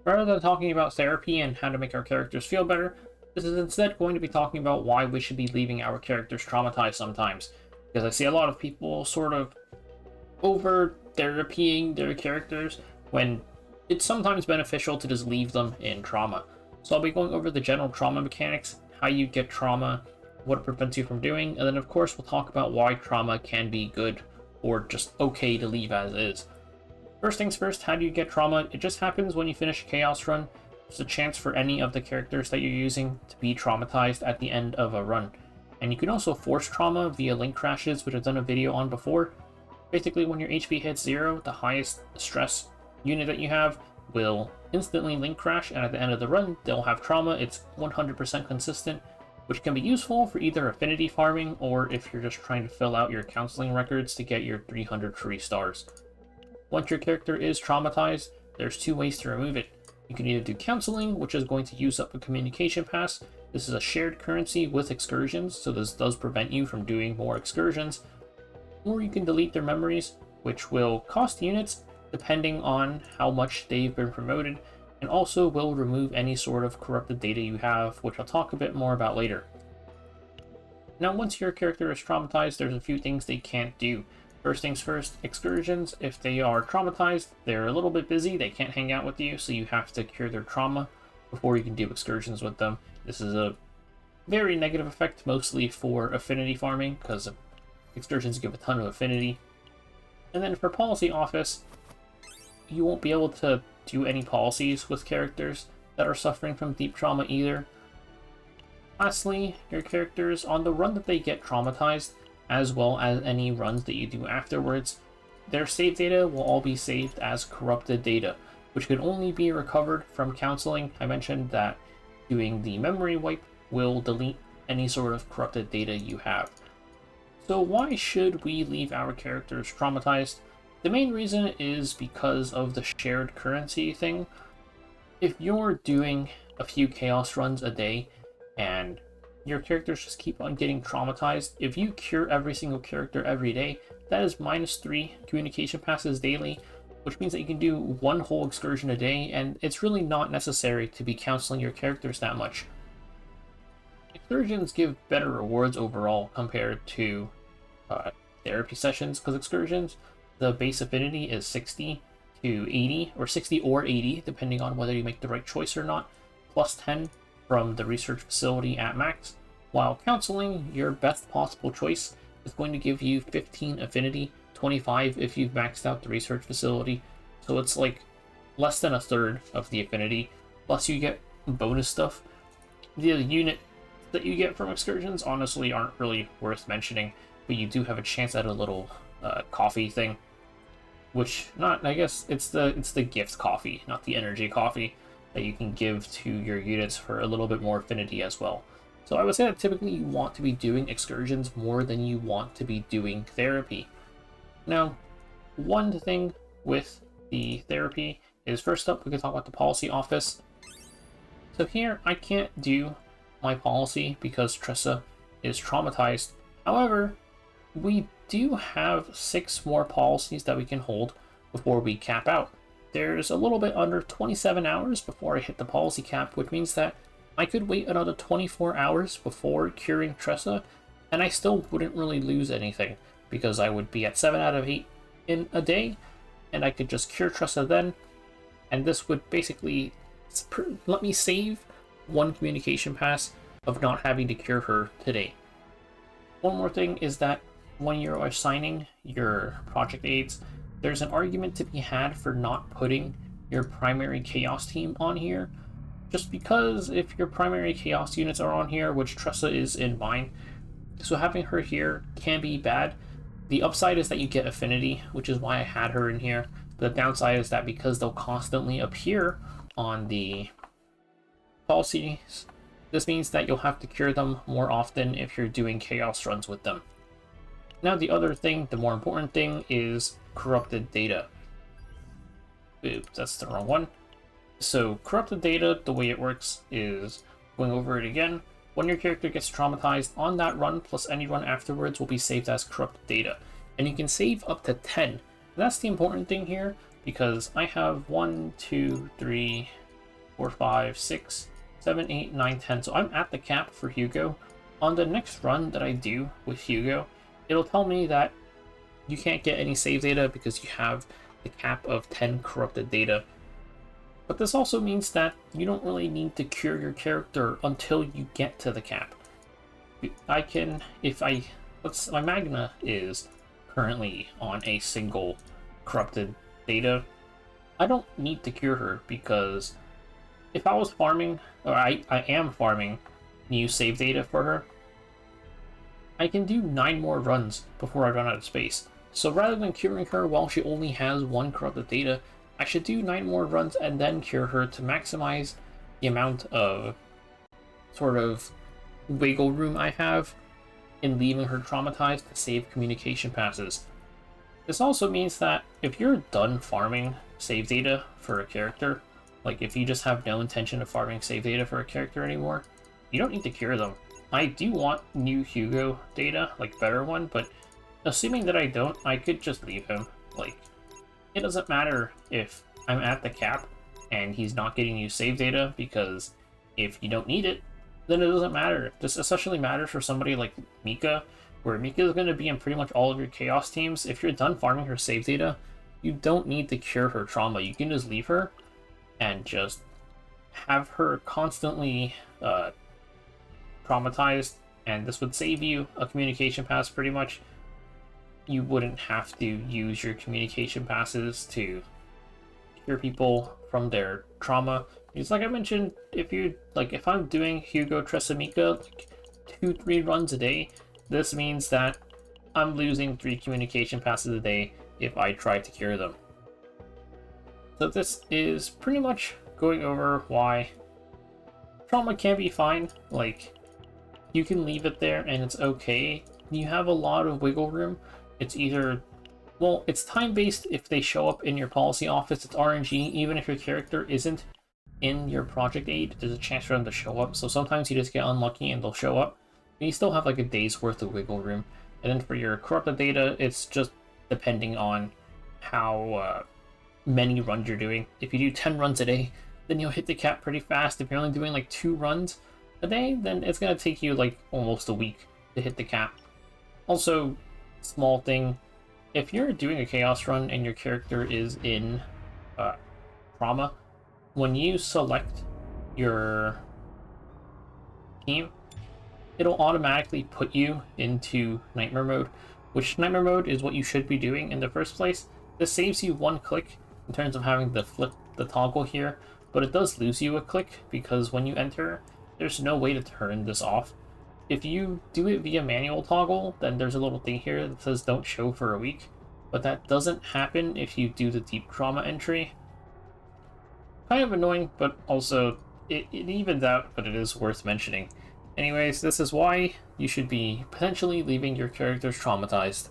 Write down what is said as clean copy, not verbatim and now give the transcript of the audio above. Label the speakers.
Speaker 1: Rather than talking about therapy and how to make our characters feel better, this is instead going to be talking about why we should be leaving our characters traumatized sometimes. Because I see a lot of people sort of over therapying their characters when it's sometimes beneficial to just leave them in trauma. So I'll be going over the general trauma mechanics, how you get trauma, what it prevents you from doing, and then of course we'll talk about why trauma can be good or just okay to leave as is. First things first, how do you get trauma? It just happens when you finish a chaos run. There's a chance for any of the characters that you're using to be traumatized at the end of a run. And you can also force trauma via link crashes, which I've done a video on before. Basically, when your HP hits 0, the highest stress unit that you have will instantly link crash, and at the end of the run, they'll have trauma. It's 100% consistent, which can be useful for either affinity farming or if you're just trying to fill out your counseling records to get your 300 free stars. Once your character is traumatized, there's two ways to remove it. You can either do counseling, which is going to use up a communication pass. This is a shared currency with excursions, so this does prevent you from doing more excursions. Or you can delete their memories, which will cost units depending on how much they've been promoted, and also will remove any sort of corrupted data you have, which I'll talk a bit more about later. Now, once your character is traumatized, there's a few things they can't do. First things first, excursions. If they are traumatized, they're a little bit busy, they can't hang out with you, so you have to cure their trauma before you can do excursions with them. This is a very negative effect, mostly for affinity farming, because excursions give a ton of affinity. And then for policy office, you won't be able to do any policies with characters that are suffering from deep trauma either. Lastly, your characters, on the run that they get traumatized, as well as any runs that you do afterwards, their save data will all be saved as corrupted data, which can only be recovered from counseling. I mentioned that doing the memory wipe will delete any sort of corrupted data you have. So why should we leave our characters traumatized? The main reason is because of the shared currency thing. If you're doing a few chaos runs a day and your characters just keep on getting traumatized, if you cure every single character every day, that is -3 communication passes daily, which means that you can do one whole excursion a day, and it's really not necessary to be counseling your characters that much. Excursions give better rewards overall compared to therapy sessions, because excursions, the base affinity is 60 to 80, or 60 or 80, depending on whether you make the right choice or not, plus 10 from the research facility at max, while counseling, your best possible choice, is going to give you 15 affinity, 25 if you've maxed out the research facility, so it's like less than a third of the affinity, plus you get bonus stuff. The unit that you get from excursions honestly aren't really worth mentioning, but you do have a chance at a little coffee thing, which I guess it's the gift coffee, not the energy coffee, that you can give to your units for a little bit more affinity as well. So I would say that typically you want to be doing excursions more than you want to be doing therapy. Now, one thing with the therapy is, first up, we can talk about the policy office. So here, I can't do my policy because Tressa is traumatized. However, we do have 6 more policies that we can hold before we cap out. There's a little bit under 27 hours before I hit the policy cap, which means that I could wait another 24 hours before curing Tressa, and I still wouldn't really lose anything, because I would be at 7 out of 8 in a day, and I could just cure Tressa then, and this would basically let me save 1 communication pass of not having to cure her today. One more thing is that when you're assigning your project aids, there's an argument to be had for not putting your primary chaos team on here, just because if your primary chaos units are on here, which Tressa is in mine, so having her here can be bad. The upside is that you get affinity, which is why I had her in here. The downside is that because they'll constantly appear on the policies, this means that you'll have to cure them more often if you're doing chaos runs with them. Now the other thing, the more important thing, is corrupted data. Oops, that's the wrong one. So corrupted data, the way it works is, going over it again, when your character gets traumatized on that run plus any run afterwards will be saved as corrupted data. And you can save up to 10. And that's the important thing here, because I have 1, 2, 3, 4, 5, 6, 7, 8, 9, 10. So I'm at the cap for Hugo. On the next run that I do with Hugo, it'll tell me that you can't get any save data because you have the cap of 10 corrupted data. But this also means that you don't really need to cure your character until you get to the cap. I can, my Magna is currently on a single corrupted data. I don't need to cure her because if I was farming, or I am farming new save data for her, I can do 9 more runs before I run out of space. So rather than curing her while she only has 1 corrupted data, I should do 9 more runs and then cure her to maximize the amount of sort of wiggle room I have in leaving her traumatized to save communication passes. This also means that if you're done farming save data for a character, like if you just have no intention of farming save data for a character anymore, you don't need to cure them. I do want new Hugo data, like better one, but assuming that I don't, I could just leave him. Like, it doesn't matter if I'm at the cap and he's not getting you save data, because if you don't need it, then it doesn't matter. This especially matters for somebody like Mika, where Mika is going to be in pretty much all of your Chaos teams. If you're done farming her save data, you don't need to cure her trauma. You can just leave her and just have her constantly traumatized, and this would save you a communication pass pretty much. You wouldn't have to use your communication passes to cure people from their trauma. Because like I mentioned, if I'm doing Hugo Tresamica like 2-3 runs a day, this means that I'm losing 3 communication passes a day if I try to cure them. So this is pretty much going over why trauma can be fine. Like, you can leave it there and it's okay. You have a lot of wiggle room. It's either, well, it's time-based if they show up in your policy office. It's RNG, even if your character isn't in your project aid, there's a chance for them to show up. So sometimes you just get unlucky and they'll show up. And you still have like a day's worth of wiggle room. And then for your corrupted data, it's just depending on how many runs you're doing. If you do 10 runs a day, then you'll hit the cap pretty fast. If you're only doing like 2 runs a day, then it's going to take you like almost a week to hit the cap. Also, small thing, if you're doing a chaos run and your character is in trauma, when you select your team, it'll automatically put you into nightmare mode, which nightmare mode is what you should be doing in the first place. This saves you 1 click in terms of having to flip the toggle here, but it does lose you a click because when you enter, there's no way to turn this off. If you do it via manual toggle, then there's a little thing here that says don't show for a week, but that doesn't happen if you do the deep trauma entry. Kind of annoying, but also it evens out, but it is worth mentioning. Anyways, this is why you should be potentially leaving your characters traumatized.